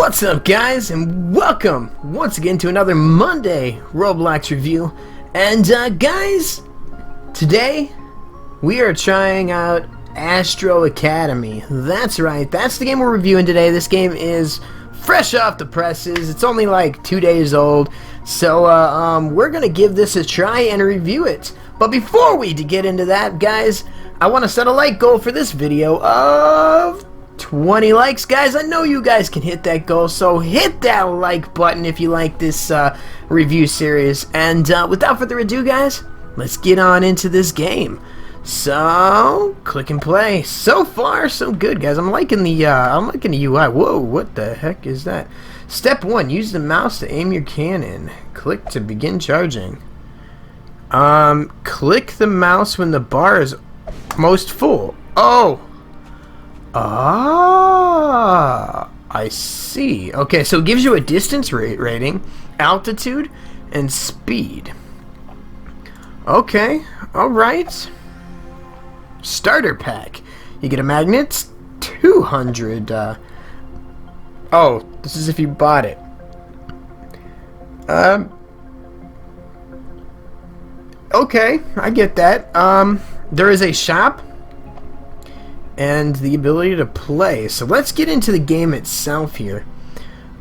What's up, guys, and welcome once again to another Monday Roblox review. And guys, today we are trying out Astro Academy. That's right, that's the game we're reviewing today. This game is fresh off the presses. It's only like 2 days old, so we're gonna give this a try and review it. But before we get into that, guys, I want to set a like goal for this video of 20 likes. Guys, I know you guys can hit that goal, so hit that like button if you like this review series. And without further ado, guys, let's get on into this game. So click and play. So far so good, guys. I'm liking the UI. Whoa, what the heck is that? Step 1, use the mouse to aim your cannon. Click to begin charging. Click the mouse when the bar is most full. I see. Okay, so it gives you a distance rating, altitude, and speed. Okay, alright. Starter pack. You get a magnet, 200. Oh, this is if you bought it. Okay, I get that. There is a shop and the ability to play. So let's get into the game itself here.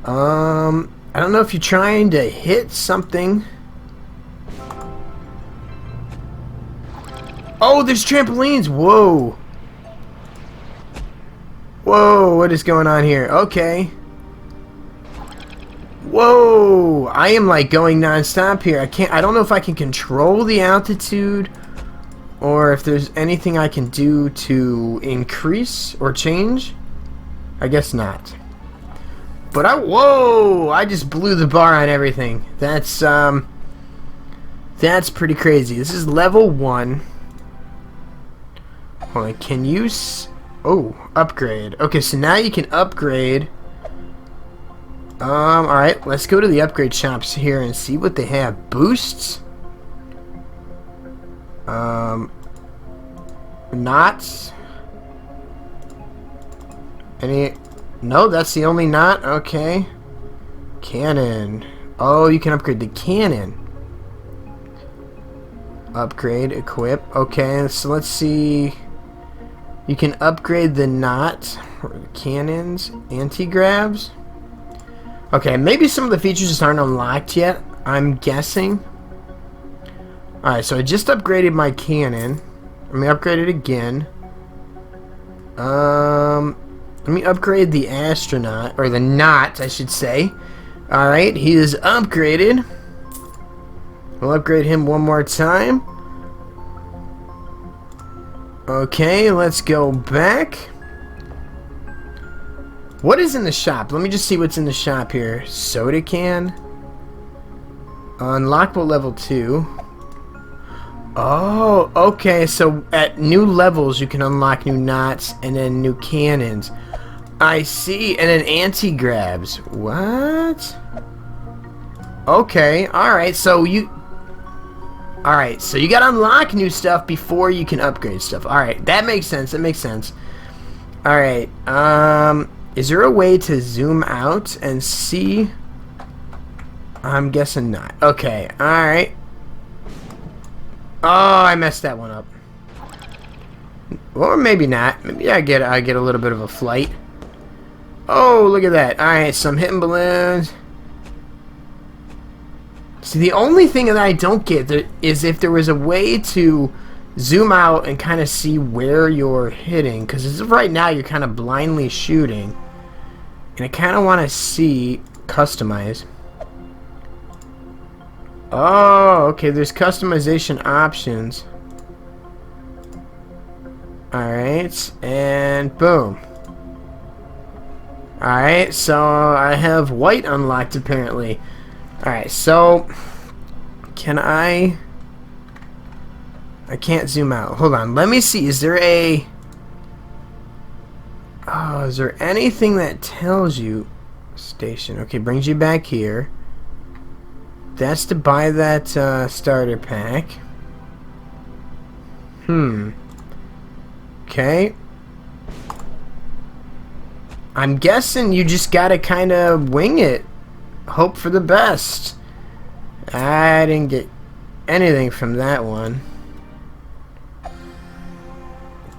I don't know if you're trying to hit something. Oh, there's trampolines. Whoa. Whoa, what is going on here? Okay. Whoa, I am like going non-stop here. I don't know if I can control the altitude or if there's anything I can do to increase or change. I guess not. But whoa, I just blew the bar on everything. That's pretty crazy. This is level 1. Hold on, can you upgrade. Okay, so now you can upgrade. Alright, let's go to the upgrade shops here and see what they have. Boosts. Knots. No, that's the only knot. Okay. Cannon. Oh, you can upgrade the cannon. Upgrade, equip. Okay, so let's see. You can upgrade the knot, or the cannons, anti-grabs. Okay, maybe some of the features just aren't unlocked yet, I'm guessing. Alright, so I just upgraded my cannon. Let me upgrade it again. Let me upgrade the astronaut, or the knot, I should say. Alright, he is upgraded. We'll upgrade him one more time. Okay, let's go back. What is in the shop? Let me just see what's in the shop here. Soda can. Unlockable level 2. Oh, okay. So at new levels, you can unlock new knots and then new cannons. I see. And then anti-grabs. What? Okay. Alright. So you gotta unlock new stuff before you can upgrade stuff. Alright. That makes sense. That makes sense. Alright. Is there a way to zoom out and see? I'm guessing not. Okay, alright. Oh, I messed that one up. Or maybe not. Maybe I get a little bit of a flight. Oh, look at that. Alright, so I'm hitting balloons. See, the only thing that I don't get is if there was a way to zoom out and kind of see where you're hitting, because as of right now you're kind of blindly shooting, and I kind of want to see customize. Oh, okay, there's customization options. Alright, and boom. Alright, so I have white unlocked apparently. Alright, so can I can't zoom out. Hold on, let me see. Is there is there anything that tells you station? Okay, brings you back here. That's to buy that starter pack. Okay. I'm guessing you just gotta kind of wing it. Hope for the best. I didn't get anything from that one.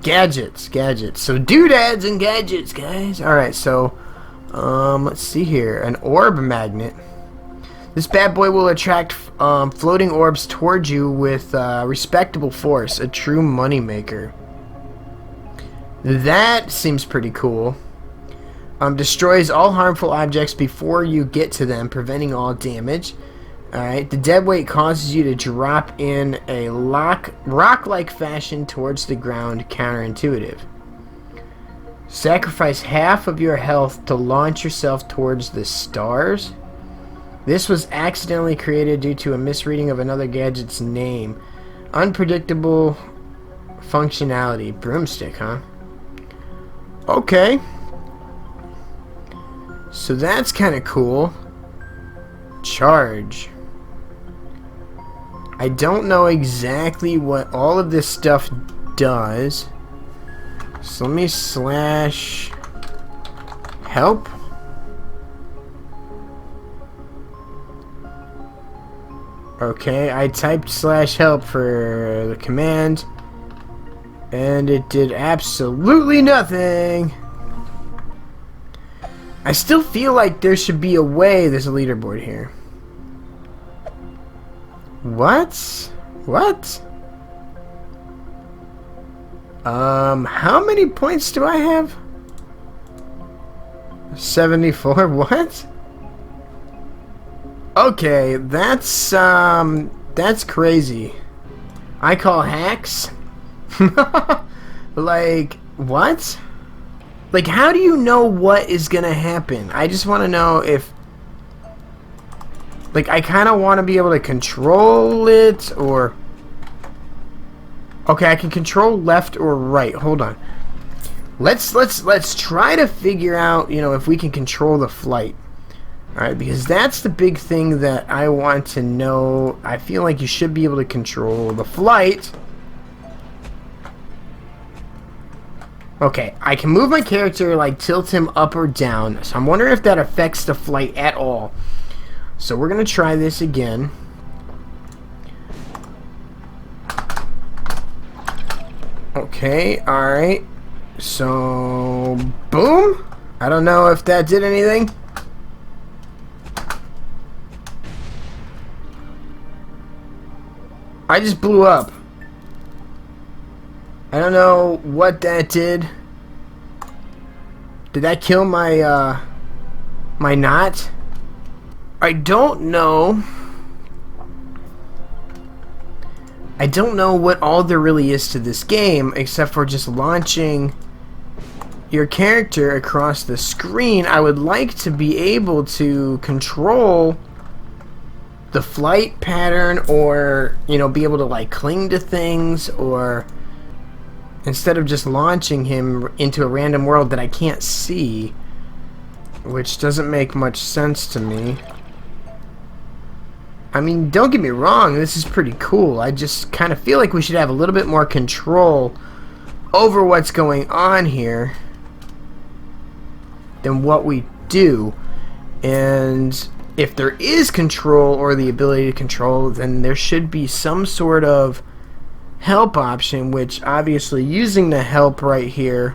Gadgets. So doodads and gadgets, guys. Alright, so let's see here. An orb magnet. This bad boy will attract floating orbs towards you with respectable force. A true moneymaker. That seems pretty cool. Destroys all harmful objects before you get to them, preventing all damage. Alright, the dead weight causes you to drop in a rock-like fashion towards the ground. Counterintuitive. Sacrifice half of your health to launch yourself towards the stars. This was accidentally created due to a misreading of another gadget's name. Unpredictable functionality. Broomstick, huh? Okay. So that's kind of cool. Charge. I don't know exactly what all of this stuff does. So let me slash help. Okay, I typed slash help for the command, and it did absolutely nothing. I still feel like there should be a way. There's a leaderboard here. What? How many points do I have? 74. What? Okay, that's crazy. I call hacks. Like, what? Like, how do you know what is gonna happen? I just want to know if... Like, I kind of want to be able to control it, or... Okay, I can control left or right. Hold on. Let's try to figure out, you know, if we can control the flight. Alright, because that's the big thing that I want to know. I feel like you should be able to control the flight. Okay, I can move my character, like, tilt him up or down. So I'm wondering if that affects the flight at all. So we're going to try this again. Okay, alright. So, boom. I don't know if that did anything. I just blew up. I don't know what that did. Did that kill my, my knot? I don't know. I don't know what all there really is to this game, except for just launching your character across the screen. I would like to be able to control the flight pattern, or, you know, be able to, like, cling to things, or instead of just launching him into a random world that I can't see, which doesn't make much sense to me. I mean, don't get me wrong, this is pretty cool. I just kind of feel like we should have a little bit more control over what's going on here than what we do. And if there is control, or the ability to control, then there should be some sort of help option, which obviously using the help right here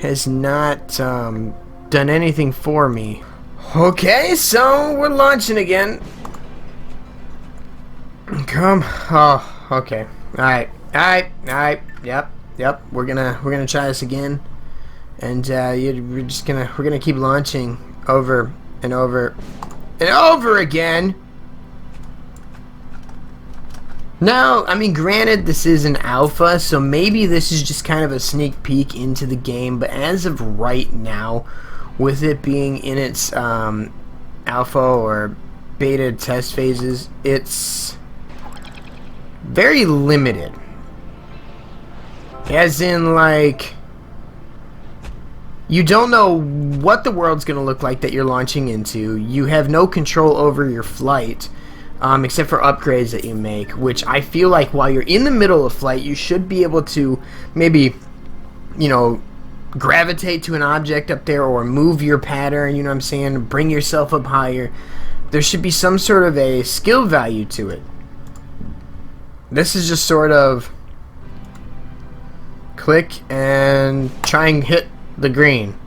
has not done anything for me. Okay, so we're launching again. Come. Oh, okay. Alright. Yep. We're gonna try this again. And we're gonna keep launching over and over and over again. Now, I mean, granted, this is an alpha, so maybe this is just kind of a sneak peek into the game, but as of right now, with it being in its alpha or beta test phases, it's very limited. As in, like, you don't know what the world's going to look like that you're launching into. You have no control over your flight, except for upgrades that you make, which I feel like while you're in the middle of flight, you should be able to maybe, you know, gravitate to an object up there or move your pattern, you know what I'm saying, bring yourself up higher. There should be some sort of a skill value to it. This is just sort of click and try and hit the green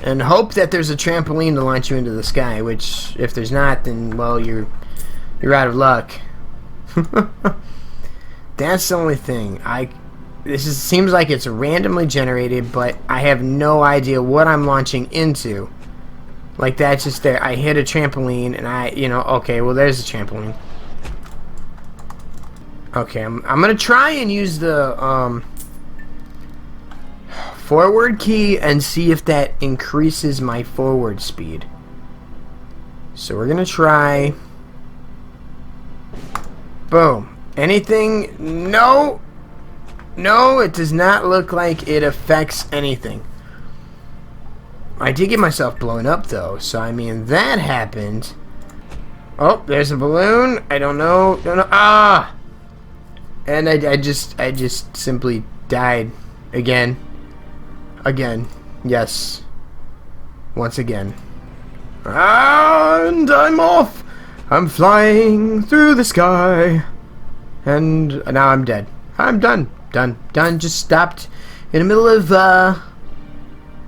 and hope that there's a trampoline to launch you into the sky, which if there's not, then well, you're out of luck. That's the only thing. Seems like it's randomly generated, but I have no idea what I'm launching into. Like, that's just there. I hit a trampoline and okay, well, there's a trampoline. Okay, I'm gonna try and use the forward key and see if that increases my forward speed. So we're gonna try. Boom. Anything? No. No, it does not look like it affects anything. I did get myself blown up though, so I mean that happened. Oh, there's a balloon. I don't know. Ah! And I just simply died again. Again. Yes. Once again. And I'm off. I'm flying through the sky. And now I'm dead. I'm done. Done. Just stopped in the middle of,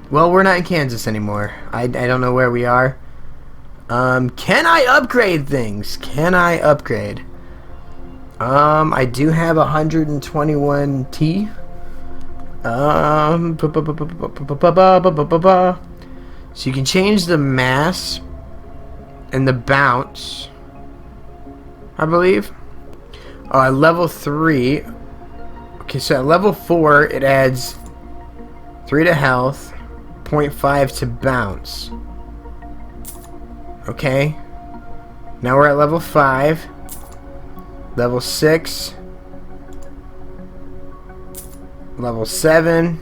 well, we're not in Kansas anymore. I don't know where we are. Can I upgrade things? Can I upgrade? I do have 121T. So you can change the mass and the bounce, I believe. At level 3. Okay, so at level 4, it adds 3 to health, 0.5 to bounce. Okay. Now we're at level 5. Level 6. Level 7.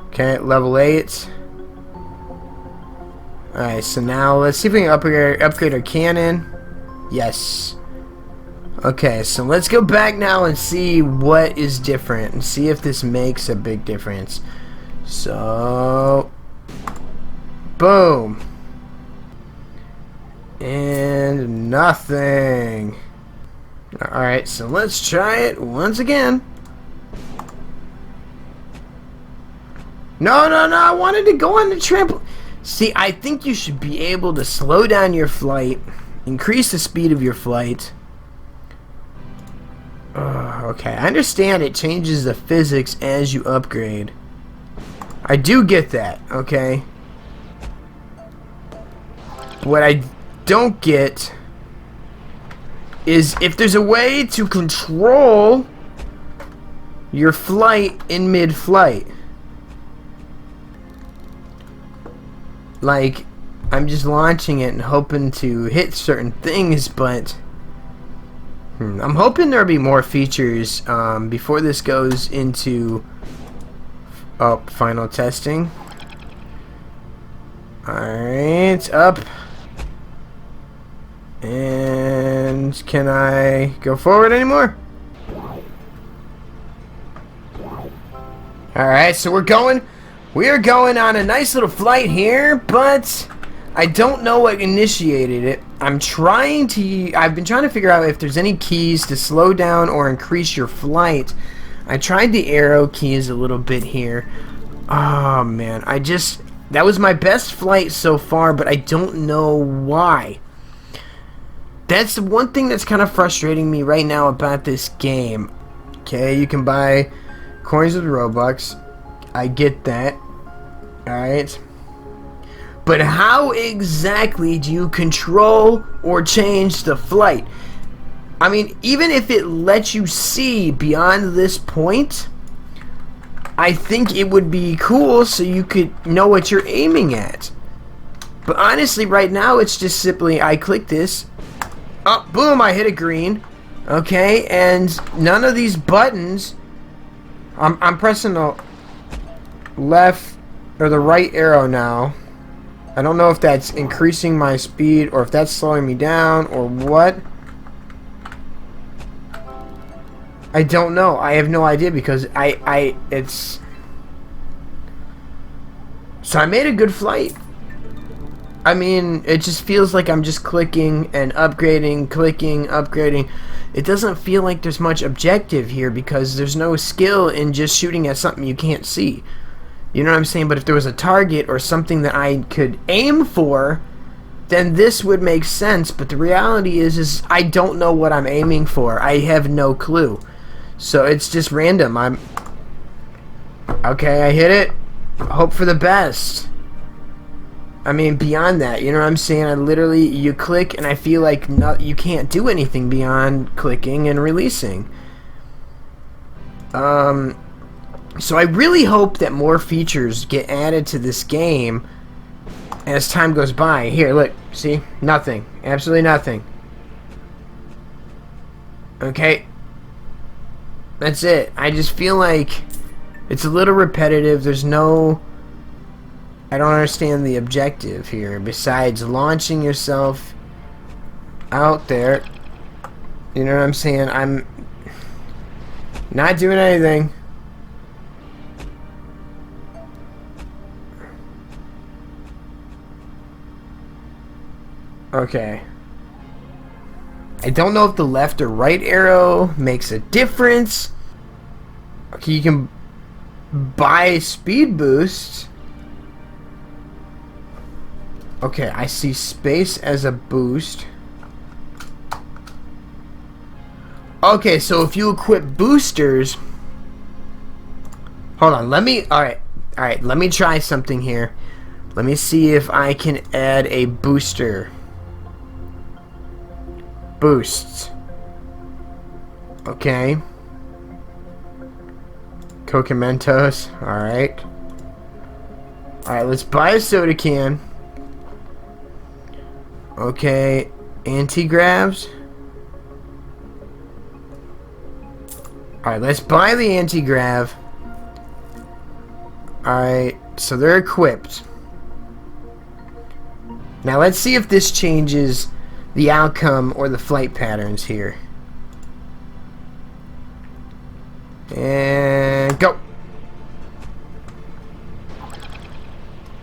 Okay, level 8. Alright, so now let's see if we can upgrade our cannon. Yes. Okay, so let's go back now and see what is different and see if this makes a big difference. So, boom. And nothing. Alright, so let's try it once again. No, I wanted to go on the trampoline. See, I think you should be able to slow down your flight, increase the speed of your flight. Okay, I understand it changes the physics as you upgrade. I do get that, okay? What I don't get is if there's a way to control your flight in mid-flight. Like, I'm just launching it and hoping to hit certain things, but I'm hoping there'll be more features before this goes into final testing. Alright, up. And can I go forward anymore? Alright, so we are going on a nice little flight here, but I don't know what initiated it. I've been trying to figure out if there's any keys to slow down or increase your flight. I tried the arrow keys a little bit here. Oh man, that was my best flight so far, but I don't know why. That's the one thing that's kind of frustrating me right now about this game. Okay, you can buy coins with Robux. I get that. Alright. But how exactly do you control or change the flight? I mean, even if it lets you see beyond this point, I think it would be cool so you could know what you're aiming at. But honestly, right now, it's just simply, I click this. Oh, boom, I hit a green. Okay, and none of these buttons, I'm pressing the left or the right arrow now. I don't know if that's increasing my speed or if that's slowing me down or what. I don't know. I have no idea because it's... So I made a good flight. I mean, it just feels like I'm just clicking and upgrading, clicking, upgrading. It doesn't feel like there's much objective here because there's no skill in just shooting at something you can't see. You know what I'm saying? But if there was a target or something that I could aim for, then this would make sense. But the reality is I don't know what I'm aiming for. I have no clue. So it's just random. Okay, I hit it. Hope for the best. I mean, beyond that, you know what I'm saying? I literally, you click and I feel like you can't do anything beyond clicking and releasing. So I really hope that more features get added to this game as time goes by. Here, look, see? Nothing. Absolutely nothing. Okay. That's it. I just feel like it's a little repetitive. There's no... I don't understand the objective here besides launching yourself out there. You know what I'm saying? I'm not doing anything. Okay. I don't know if the left or right arrow makes a difference. Okay, you can buy speed boosts. Okay, I see space as a boost. Okay, so if you equip boosters... Hold on, let me... Alright, let me try something here. Let me see if I can add a booster. Boosts. Okay. Coca Mentos. Alright. Alright, let's buy a soda can. Okay. Anti-gravs. Alright, let's buy the anti-grav. Alright, so they're equipped. Now let's see if this changes the outcome or the flight patterns here. And go.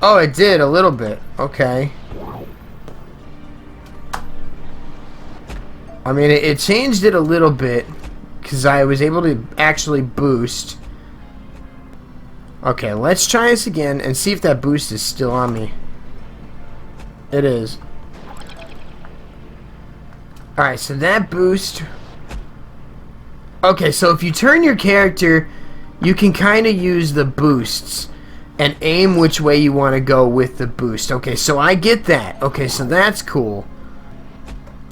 Oh, it did a little bit. Okay. I mean, it changed it a little bit because I was able to actually boost. Okay, let's try this again and see if that boost is still on me. It is. Alright, so that boost... Okay, so if you turn your character, you can kind of use the boosts and aim which way you want to go with the boost. Okay, so I get that. Okay, so that's cool.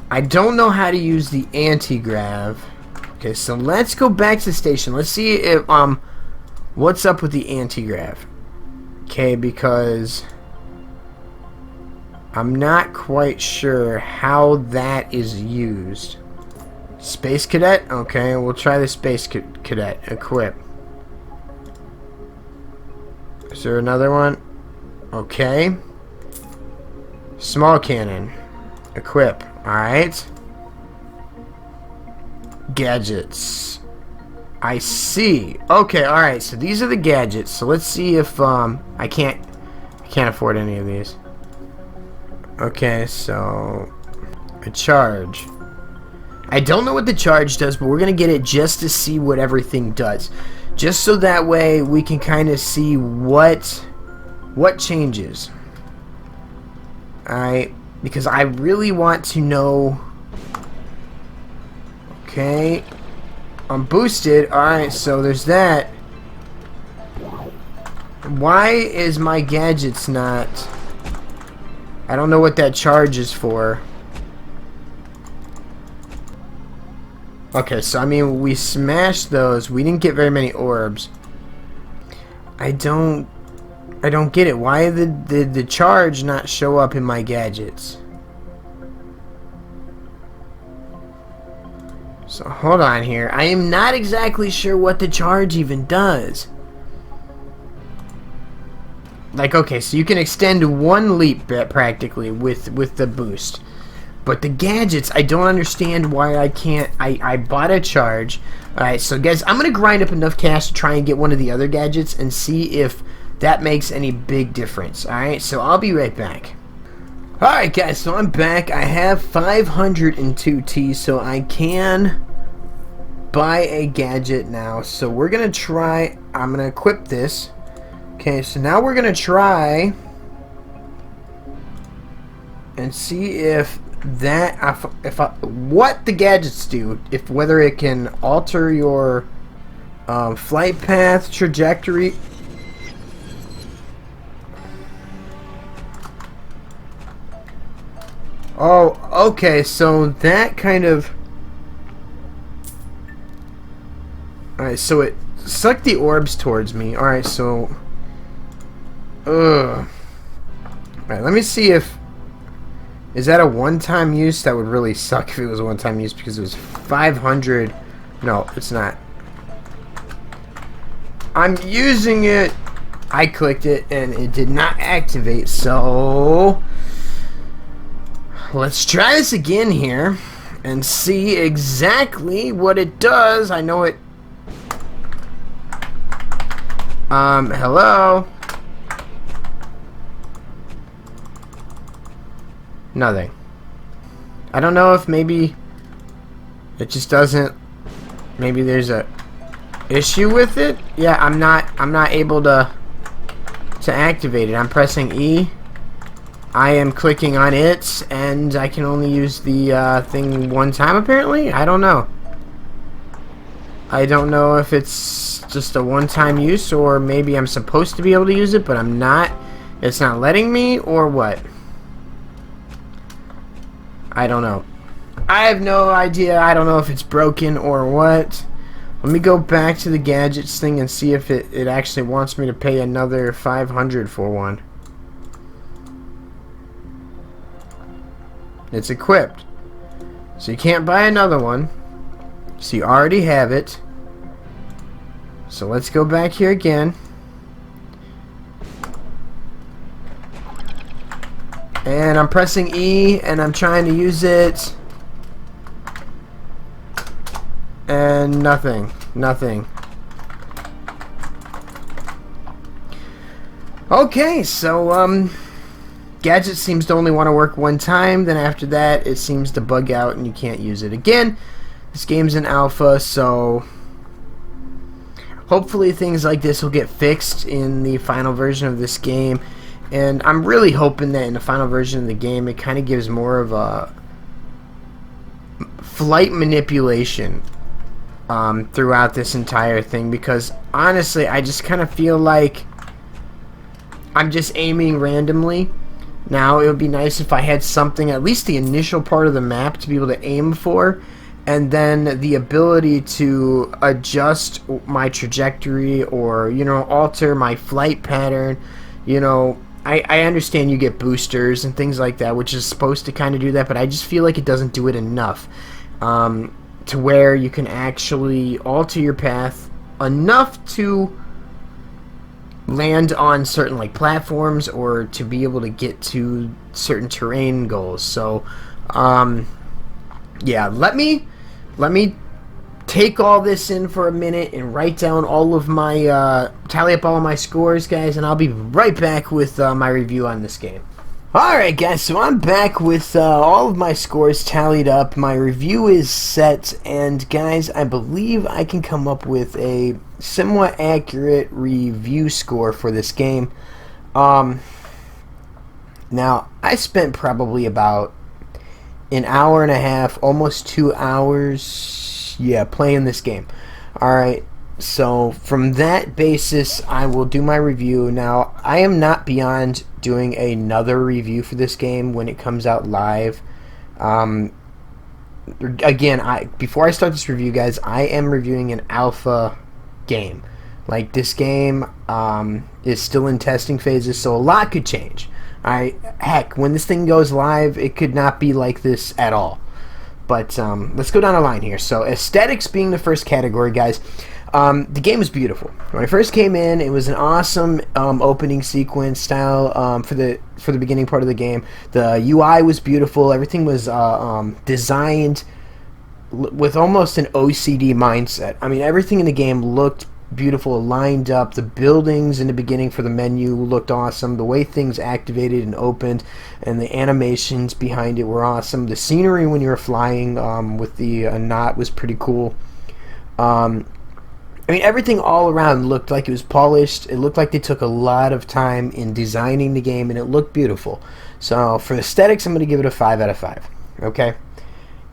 I don't know how to use the anti-grav. Okay, so let's go back to the station. Let's see if what's up with the anti-grav. Okay, because I'm not quite sure how that is used. Space Cadet? Okay, we'll try the Space Cadet. Equip. Is there another one? Okay. Small Cannon. Equip. Alright. Gadgets. I see. Okay, alright, so these are the gadgets. So let's see if I can't afford any of these. Okay, so a charge. I don't know what the charge does, but we're gonna get it just to see what everything does. Just so that way we can kind of see what changes. Alright, because I really want to know. Okay. I'm boosted. Alright, so there's that. Why is my gadgets not... I don't know what that charge is for. Okay, so I mean, we smashed those. We didn't get very many orbs. I don't get it. Why did the charge not show up in my gadgets? So hold on here. I am not exactly sure what the charge even does. Like, okay, so you can extend one leap practically with the boost. But the gadgets, I don't understand why I can't. I bought a charge. Alright, so guys, I'm going to grind up enough cash to try and get one of the other gadgets and see if that makes any big difference. Alright, so I'll be right back. Alright guys, so I'm back. I have 502 T, so I can buy a gadget now. So we're going to try, I'm going to equip this. Okay, so now we're going to try and see if that, what the gadgets do, if whether it can alter your flight path, trajectory. Oh, okay, so that kind of... Alright, so it sucked the orbs towards me. Alright, so... Alright, let me see if... Is that a one-time use? That would really suck if it was a one-time use because it was 500... No, it's not. I'm using it. I clicked it and it did not activate, so... Let's try this again here and see exactly what it does. I know it... hello? Nothing. I don't know if maybe it just doesn't... Maybe there's a issue with it? Yeah, I'm not able to activate it. I'm pressing E. I am clicking on it, and I can only use the thing one time, apparently? I don't know. I don't know if it's just a one-time use, or maybe I'm supposed to be able to use it, but I'm not. It's not letting me, or what? I don't know. I have no idea. I don't know if it's broken or what. Let me go back to the gadgets thing and see if it actually wants me to pay another 500 for one. It's equipped. So you can't buy another one. So you already have it. So let's go back here again. And I'm pressing E and I'm trying to use it. And nothing. Nothing. Okay, so gadget seems to only want to work one time, then after that it seems to bug out and you can't use it again. This game's in alpha, so hopefully things like this will get fixed in the final version of this game. And I'm really hoping that in the final version of the game it kind of gives more of a flight manipulation throughout this entire thing, because honestly I just kind of feel like I'm just aiming randomly. Now, it would be nice if I had something, at least the initial part of the map, to be able to aim for, and then the ability to adjust my trajectory or, you know, alter my flight pattern. You know, I understand you get boosters and things like that, which is supposed to kind of do that, but I just feel like it doesn't do it enough to where you can actually alter your path enough to land on certain like platforms or to be able to get to certain terrain goals. So yeah, let me take all this in for a minute and write down all of my tally up all of my scores, guys, and I'll be right back with my review on this game. Alright guys, so I'm back with all of my scores tallied up. My review is set, and guys, I believe I can come up with a somewhat accurate review score for this game. Now, I spent probably about an hour and a half, almost 2 hours, yeah, playing this game. Alright, so from that basis, I will do my review. Now, I am not beyond doing another review for this game when it comes out live. Again, before I start this review, guys, I am reviewing an alpha game. Like, this game is still in testing phases, so a lot could change. Heck, when this thing goes live, it could not be like this at all. But let's go down the line here. So, aesthetics being the first category, guys. The game was beautiful. When I first came in, it was an awesome opening sequence style for the beginning part of the game. The UI was beautiful. Everything was designed with almost an OCD mindset. I mean, everything in the game looked beautiful, lined up. The buildings in the beginning for the menu looked awesome. The way things activated and opened, and the animations behind it were awesome. The scenery when you were flying with the knot was pretty cool. I mean, everything all around looked like it was polished. It looked like they took a lot of time in designing the game, and it looked beautiful. So for aesthetics, I'm going to give it a 5 out of 5. Okay.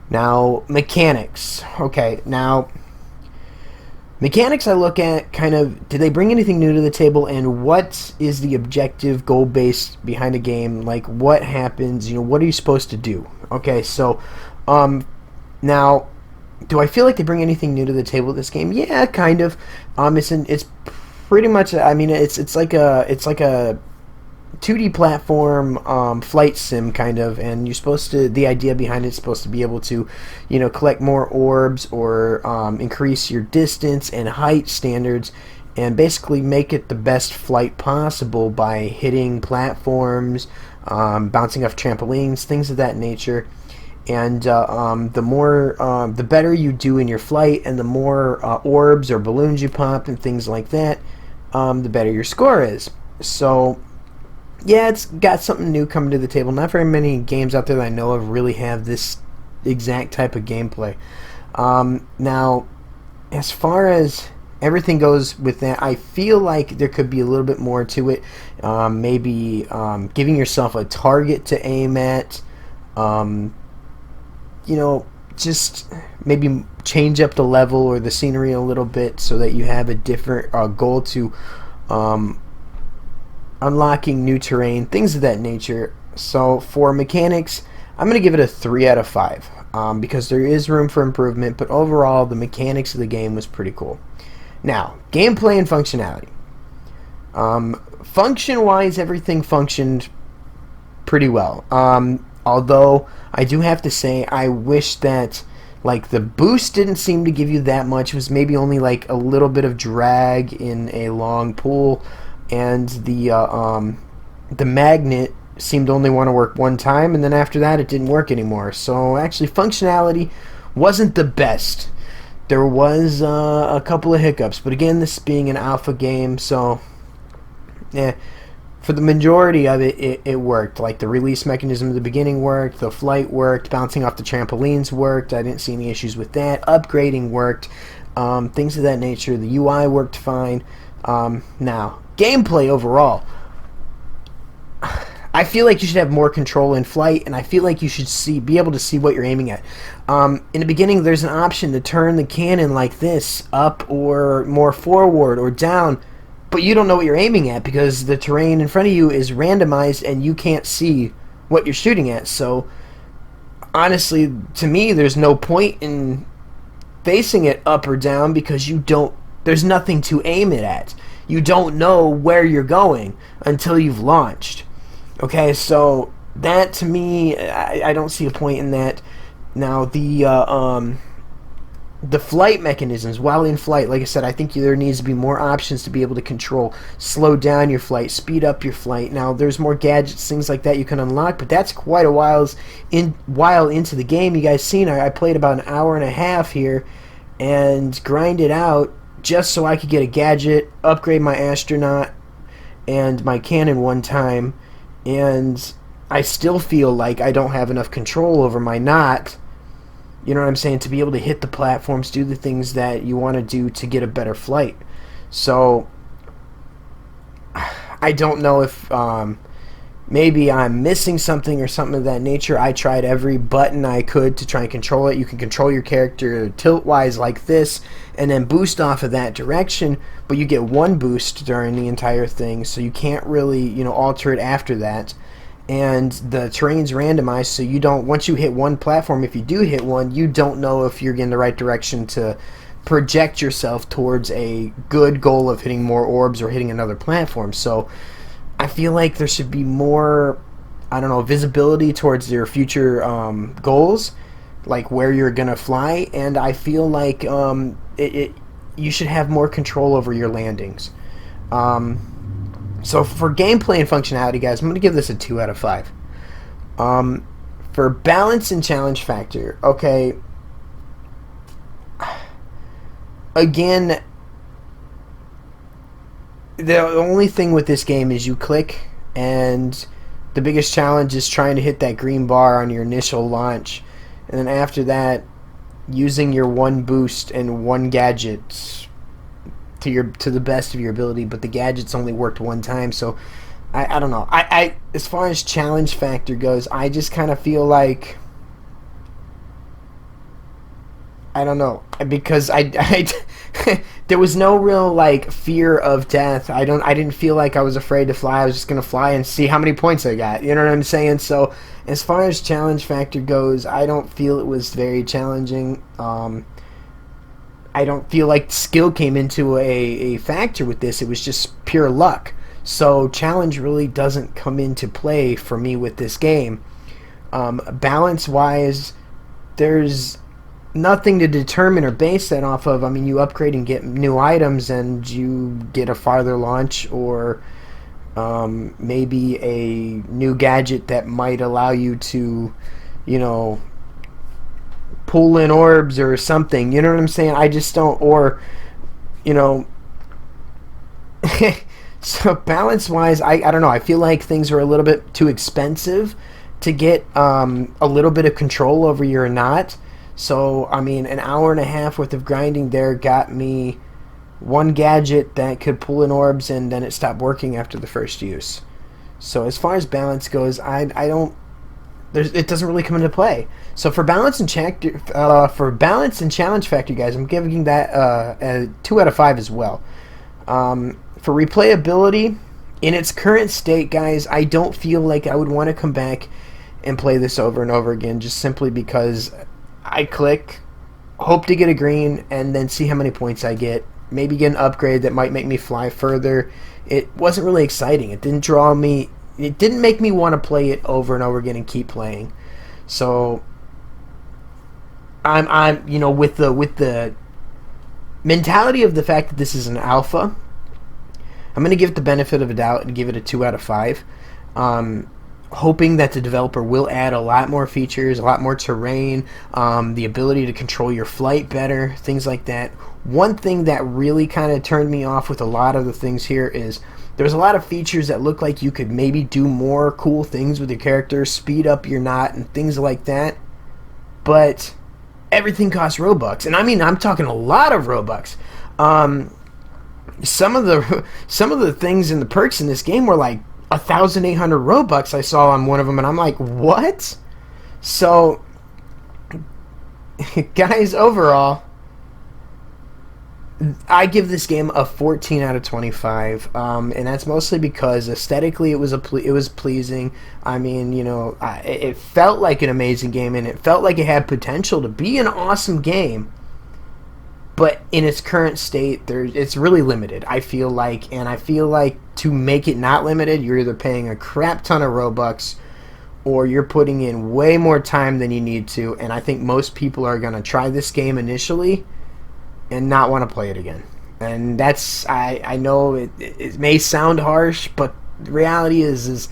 Now, mechanics. Okay, now, mechanics I look at kind of, did they bring anything new to the table, and what is the objective goal-based behind a game? Like, what happens, what are you supposed to do? Okay, so, now, do I feel like they bring anything new to the table with this game? Yeah, kind of. It's pretty much, I mean, it's like a 2D platform flight sim kind of, and you're supposed to, the idea behind it's supposed to be able to collect more orbs or increase your distance and height standards and basically make it the best flight possible by hitting platforms, bouncing off trampolines, things of that nature. And the better you do in your flight and the more orbs or balloons you pop and things like that, the better your score is. So yeah, it's got something new coming to the table. Not very many games out there that I know of really have this exact type of gameplay. Now, as far as everything goes with that, I feel like there could be a little bit more to it. Maybe giving yourself a target to aim at. Just maybe change up the level or the scenery a little bit so that you have a different goal to unlocking new terrain, things of that nature. So for mechanics, I'm going to give it a 3 out of 5 because there is room for improvement, but overall the mechanics of the game was pretty cool. Now, gameplay and functionality. Function-wise, everything functioned pretty well. Although I do have to say I wish that the boost didn't seem to give you that much. It was maybe only like a little bit of drag in a long pull, and the magnet seemed to only want to work one time, and then after that it didn't work anymore. So actually functionality wasn't the best. There was a couple of hiccups, but again, this being an alpha game, so for the majority of it, it worked. Like the release mechanism at the beginning worked, the flight worked, bouncing off the trampolines worked, I didn't see any issues with that, upgrading worked, things of that nature. The UI worked fine. Now, gameplay overall, I feel like you should have more control in flight, and I feel like you should be able to see what you're aiming at. In the beginning, there's an option to turn the cannon like this, up or more forward or down, but you don't know what you're aiming at because the terrain in front of you is randomized and you can't see what you're shooting at. So, honestly, to me, there's no point in facing it up or down because there's nothing to aim it at. You don't know where you're going until you've launched. Okay, so that to me, I don't see a point in that. Now, the flight mechanisms, while in flight, like I said, I think there needs to be more options to be able to control, slow down your flight, speed up your flight. Now, there's more gadgets, things like that you can unlock, but that's quite a while into the game. You guys seen, I played about an hour and a half here and grinded out just so I could get a gadget, upgrade my astronaut and my cannon one time, and I still feel like I don't have enough control over my knot, you know what I'm saying, to be able to hit the platforms, do the things that you want to do to get a better flight. So, I don't know if maybe I'm missing something or something of that nature. I tried every button I could to try and control it. You can control your character tilt-wise like this and then boost off of that direction, but you get one boost during the entire thing, so you can't really, alter it after that. And the terrain's randomized, so you don't, once you hit one platform, if you do hit one, you don't know if you're in the right direction to project yourself towards a good goal of hitting more orbs or hitting another platform. So I feel like there should be more, visibility towards your future goals, like where you're gonna fly. And I feel like you should have more control over your landings. So for gameplay and functionality, guys, I'm going to give this a 2 out of 5. For balance and challenge factor, okay, again, the only thing with this game is you click, and the biggest challenge is trying to hit that green bar on your initial launch, and then after that, using your one boost and one gadget to the best of your ability, but the gadgets only worked one time. So I don't know. I as far as challenge factor goes, I just kind of feel like, I don't know, because I there was no real like fear of death. I didn't feel like I was afraid to fly. I was just gonna fly and see how many points I got. You know what I'm saying? So as far as challenge factor goes, I don't feel it was very challenging. I don't feel like skill came into a factor with this. It was just pure luck. So challenge really doesn't come into play for me with this game. Balance wise, there's nothing to determine or base that off of. I mean, you upgrade and get new items and you get a farther launch, or maybe a new gadget that might allow you to, you know, pull in orbs or something. You know what I'm saying? I just don't, or, you know, so balance wise, I don't know. I feel like things are a little bit too expensive to get a little bit of control over your knot. So, I mean, an hour and a half worth of grinding there got me one gadget that could pull in orbs, and then it stopped working after the first use. So as far as balance goes, I don't, it doesn't really come into play. So for balance and challenge factor, guys, I'm giving that a 2 out of 5 as well. For replayability, in its current state, guys, I don't feel like I would want to come back and play this over and over again, just simply because I click, hope to get a green, and then see how many points I get. Maybe get an upgrade that might make me fly further. It wasn't really exciting. It didn't draw me. It didn't make me want to play it over and over again and keep playing. So I'm you know, with the mentality of the fact that this is an alpha, I'm going to give it the benefit of a doubt and give it a 2 out of 5. Hoping that the developer will add a lot more features, a lot more terrain, the ability to control your flight better, things like that. One thing that really kind of turned me off with a lot of the things here is there's a lot of features that look like you could maybe do more cool things with your character, speed up your knot and things like that, but everything costs Robux. And I mean, I'm talking a lot of Robux. Some of the things in the perks in this game were like 1,800 Robux. I saw on one of them, and I'm like, what? So, guys, overall, I give this game a 14 out of 25, and that's mostly because aesthetically it was pleasing. I mean, you know, it felt like an amazing game, and it felt like it had potential to be an awesome game. But in its current state, it's really limited, I feel like. And I feel like to make it not limited, you're either paying a crap ton of Robux or you're putting in way more time than you need to. And I think most people are going to try this game initially and not want to play it again. And that's, I know it may sound harsh, but the reality is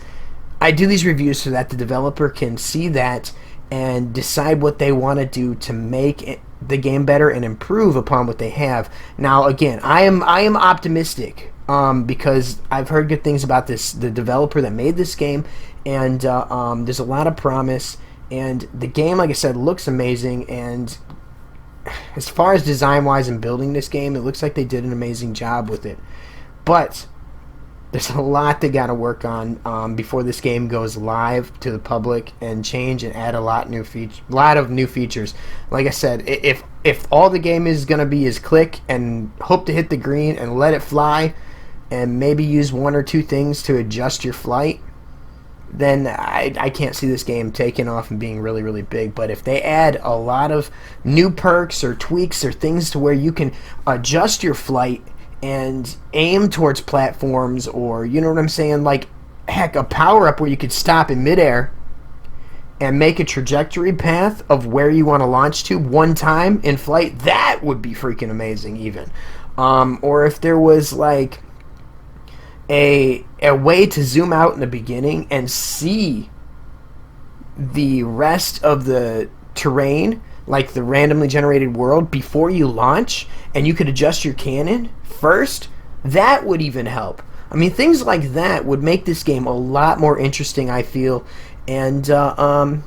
I do these reviews so that the developer can see that and decide what they want to do to make the game better and improve upon what they have. Now, again, I am optimistic because I've heard good things about the developer that made this game, and there's a lot of promise. And the game, like I said, looks amazing. And as far as design-wise and building this game, it looks like they did an amazing job with it. But there's a lot they got to work on before this game goes live to the public and change and add a lot of new features. Like I said, if all the game is going to be is click and hope to hit the green and let it fly and maybe use one or two things to adjust your flight, then I can't see this game taking off and being really, really big. But if they add a lot of new perks or tweaks or things to where you can adjust your flight and aim towards platforms, or, you know what I'm saying, like, heck, a power-up where you could stop in midair and make a trajectory path of where you want to launch to one time in flight, that would be freaking amazing even. Or if there was like a way to zoom out in the beginning and see the rest of the terrain, like the randomly generated world, before you launch, and you could adjust your cannon first, that would even help. I mean, things like that would make this game a lot more interesting, I feel. And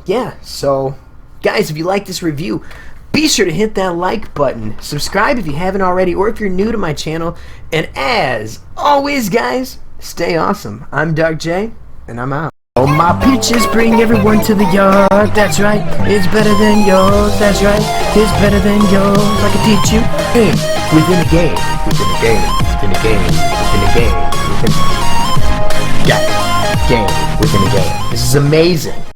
yeah, so guys, if you like this review, be sure to hit that like button, subscribe if you haven't already, or if you're new to my channel, and as always guys, stay awesome. I'm Dark J, and I'm out. Oh, my peaches bring everyone to the yard, that's right, it's better than yours, that's right, it's better than yours, I can teach you game within a game, within a game, within a game, within a game, within a game, within a game. This is amazing.